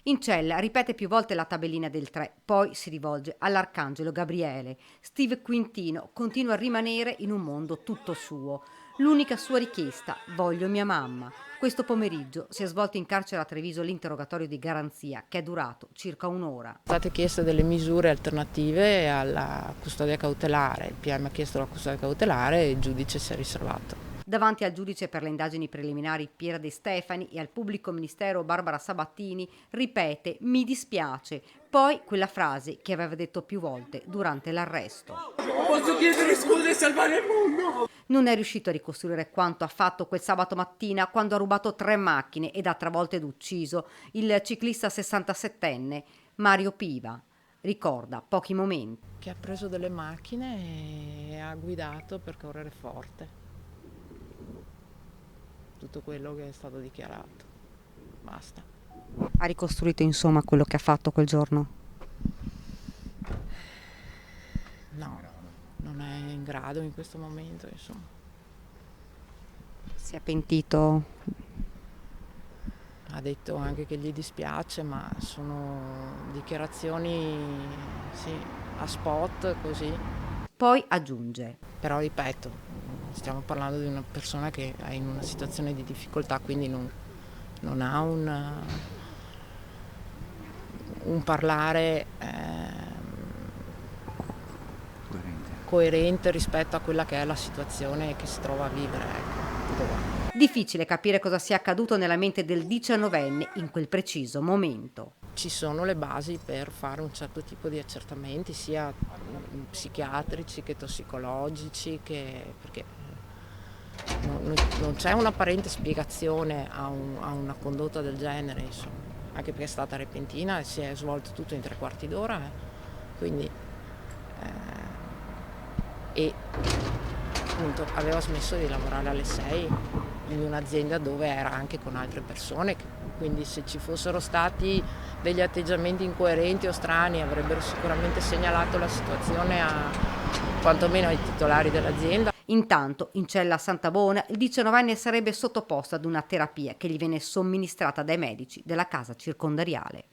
In cella ripete più volte la tabellina del 3, poi si rivolge all'arcangelo Gabriele. Steve Quintino continua a rimanere in un mondo tutto suo. L'unica sua richiesta: voglio mia mamma. Questo pomeriggio si è svolto in carcere a Treviso l'interrogatorio di garanzia, che è durato circa un'ora. Sono state chieste delle misure alternative alla custodia cautelare. Il PM ha chiesto la custodia cautelare e il giudice si è riservato. Davanti al giudice per le indagini preliminari Piera De Stefani e al pubblico ministero Barbara Sabattini ripete «mi dispiace», poi quella frase che aveva detto più volte durante l'arresto. Posso chiedere scusa e salvare il mondo? Non è riuscito a ricostruire quanto ha fatto quel sabato mattina quando ha rubato 3 macchine ed ha travolto ed ucciso il ciclista 67enne Mario Piva. Ricorda pochi momenti. Che ha preso delle macchine e ha guidato per correre forte. Tutto quello che è stato dichiarato. Basta. Ha ricostruito insomma quello che ha fatto quel giorno? No, non è in grado in questo momento, insomma. Si è pentito? Ha detto anche che gli dispiace, ma sono dichiarazioni, sì, a spot così. Poi aggiunge: Però ripeto, stiamo parlando di una persona che è in una situazione di difficoltà, quindi non ha un parlare coerente rispetto a quella che è la situazione che si trova a vivere. Ecco. difficile capire cosa sia accaduto nella mente del 19enne in quel preciso momento. Ci sono le basi per fare un certo tipo di accertamenti, sia psichiatrici che tossicologici, perché non c'è un'apparente spiegazione a una condotta del genere, insomma, anche perché è stata repentina e si è svolto tutto in 3/4 d'ora, quindi e appunto aveva smesso di lavorare alle 6 in un'azienda dove era anche con altre persone, quindi se ci fossero stati degli atteggiamenti incoerenti o strani avrebbero sicuramente segnalato la situazione quantomeno ai titolari dell'azienda. Intanto, in cella a Santa Bona, il 19enne sarebbe sottoposto ad una terapia che gli viene somministrata dai medici della casa circondariale.